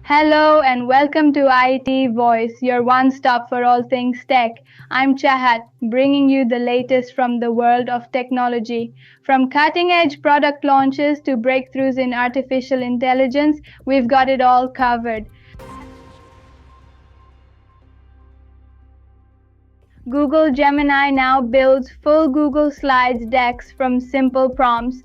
Hello and welcome to IT Voice, your one stop for all things tech. I'm Chahat, bringing you the latest from the world of technology. From cutting edge product launches to breakthroughs in artificial intelligence, we've got it all covered. Google Gemini now builds full Google Slides decks from simple prompts.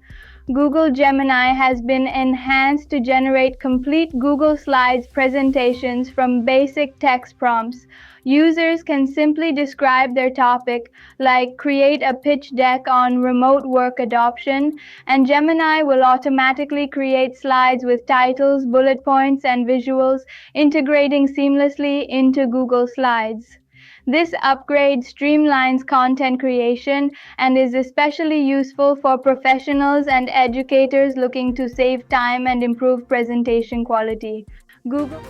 Google Gemini has been enhanced to generate complete Google Slides presentations from basic text prompts. Users can simply describe their topic, like create a pitch deck on remote work adoption, and Gemini will automatically create slides with titles, bullet points, and visuals, integrating seamlessly into Google Slides. This upgrade streamlines content creation and is especially useful for professionals and educators looking to save time and improve presentation quality. Google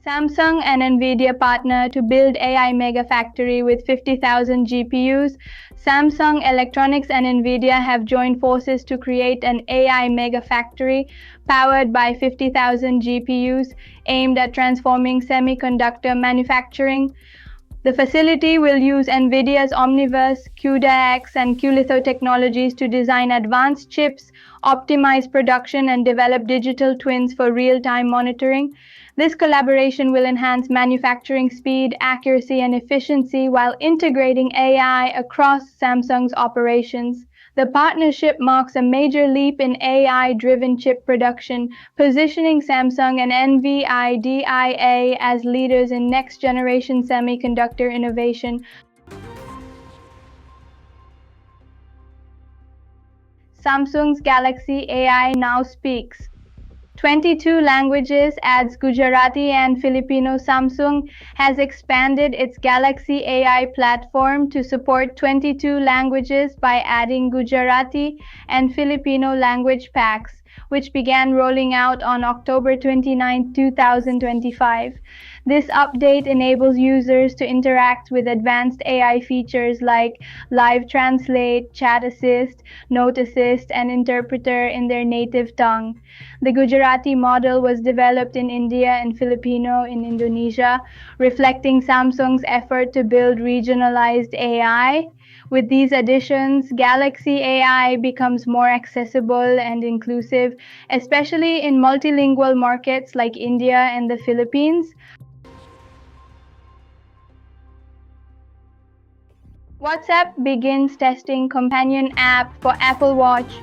Samsung and NVIDIA partner to build AI Megafactory with 50,000 GPUs. Samsung Electronics and NVIDIA have joined forces to create an AI Megafactory powered by 50,000 GPUs aimed at transforming semiconductor manufacturing. The facility will use NVIDIA's Omniverse, CUDA-X, and QLitho technologies to design advanced chips, optimize production, and develop digital twins for real-time monitoring. This collaboration will enhance manufacturing speed, accuracy, and efficiency while integrating AI across Samsung's operations. The partnership marks a major leap in AI-driven chip production, positioning Samsung and NVIDIA as leaders in next-generation semiconductor innovation. Samsung's Galaxy AI now speaks 22 languages adds Gujarati and Filipino. Samsung has expanded its Galaxy AI platform to support 22 languages by adding Gujarati and Filipino language packs, which began rolling out on October 29, 2025. This update enables users to interact with advanced AI features like live translate, chat assist, note assist, and interpreter in their native tongue. The Gujarati model was developed in India and Filipino in Indonesia, reflecting Samsung's effort to build regionalized AI. With these additions, Galaxy AI becomes more accessible and inclusive, especially in multilingual markets like India and the Philippines. WhatsApp begins testing companion app for Apple Watch.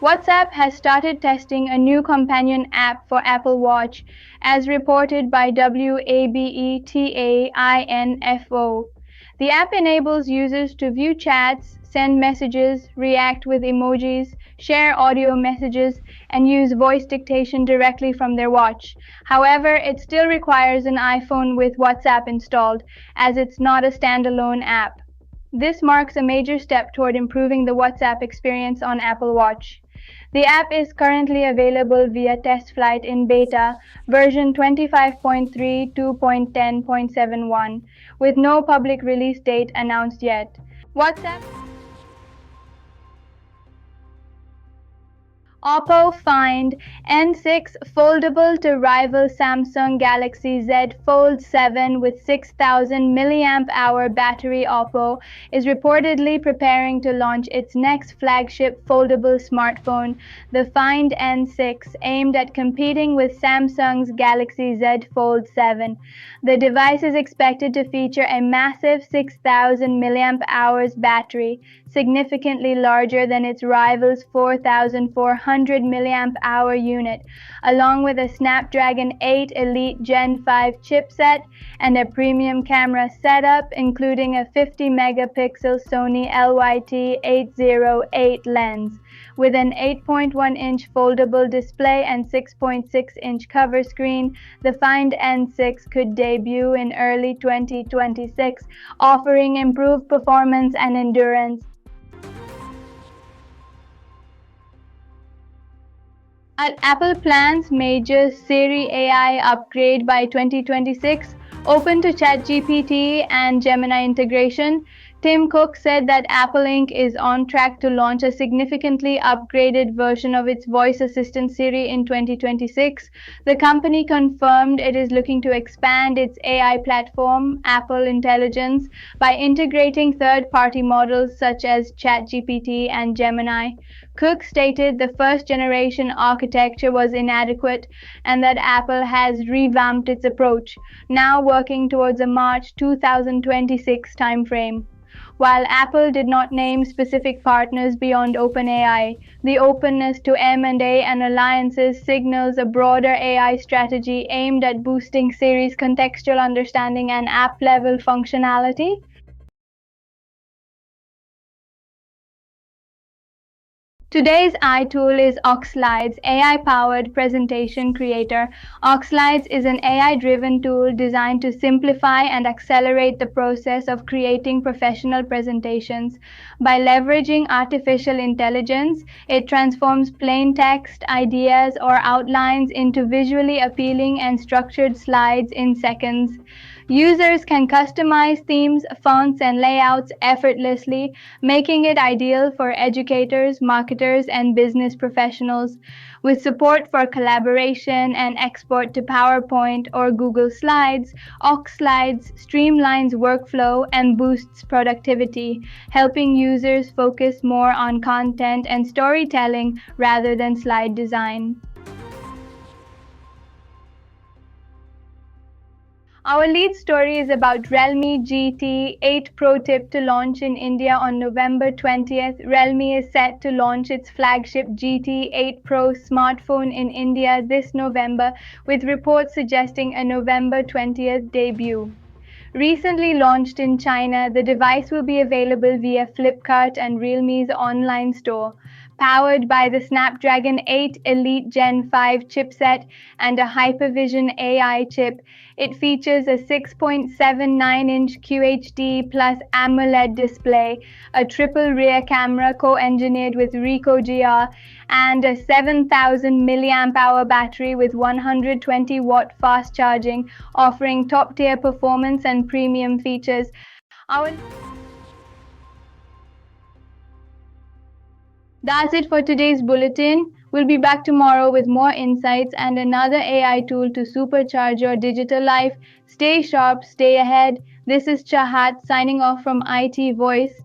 WhatsApp has started testing a new companion app for Apple Watch, as reported by WABETAINFO. The app enables users to view chats, send messages, react with emojis, share audio messages, and use voice dictation directly from their watch. However, it still requires an iPhone with WhatsApp installed, as it's not a standalone app. This marks a major step toward improving the WhatsApp experience on Apple Watch. The app is currently available via test flight in beta version 25.3.2.10.71, with no public release date announced yet. OPPO Find N6 Foldable to rival Samsung Galaxy Z Fold7 with 6,000 mAh battery. OPPO is reportedly preparing to launch its next flagship foldable smartphone, the Find N6, aimed at competing with Samsung's Galaxy Z Fold7. The device is expected to feature a massive 6,000 mAh battery, significantly larger than its rival's 4,400 mAh unit, along with a Snapdragon 8 Elite Gen 5 chipset and a premium camera setup, including a 50-megapixel Sony LYT-808 lens. With an 8.1-inch foldable display and 6.6-inch cover screen, the Find N6 could debut in early 2026, offering improved performance and endurance. Apple plans major Siri AI upgrade by 2026, open to ChatGPT and Gemini integration. Tim Cook said that Apple Inc. is on track to launch a significantly upgraded version of its voice assistant Siri in 2026. The company confirmed it is looking to expand its AI platform, Apple Intelligence, by integrating third-party models such as ChatGPT and Gemini. Cook stated the first generation architecture was inadequate and that Apple has revamped its approach, now working towards a March 2026 timeframe. While Apple did not name specific partners beyond OpenAI, the openness to M&A and alliances signals a broader AI strategy aimed at boosting Siri's contextual understanding and app-level functionality. Today's iTool is Okkslides, AI-powered presentation creator. Okkslides is an AI-driven tool designed to simplify and accelerate the process of creating professional presentations. By leveraging artificial intelligence, it transforms plain text, ideas, or outlines into visually appealing and structured slides in seconds. Users can customize themes, fonts, and layouts effortlessly, making it ideal for educators, marketers, and business professionals. With support for collaboration and export to PowerPoint or Google Slides, Okkslides streamlines workflow and boosts productivity, helping users focus more on content and storytelling rather than slide design. Our lead story is about Realme GT 8 Pro tip to launch in India on November 20th. Realme is set to launch its flagship GT 8 Pro smartphone in India this November, with reports suggesting a November 20th debut. Recently launched in China, the device will be available via Flipkart and Realme's online store. Powered by the Snapdragon 8 Elite Gen 5 chipset and a Hypervision AI chip, it features a 6.79-inch QHD plus AMOLED display, a triple rear camera co-engineered with Ricoh GR, and a 7,000 mAh battery with 120-watt fast charging, offering top-tier performance and premium features. That's it for today's bulletin. We'll be back tomorrow with more insights and another AI tool to supercharge your digital life. Stay sharp, stay ahead. This is Chahat signing off from IT Voice.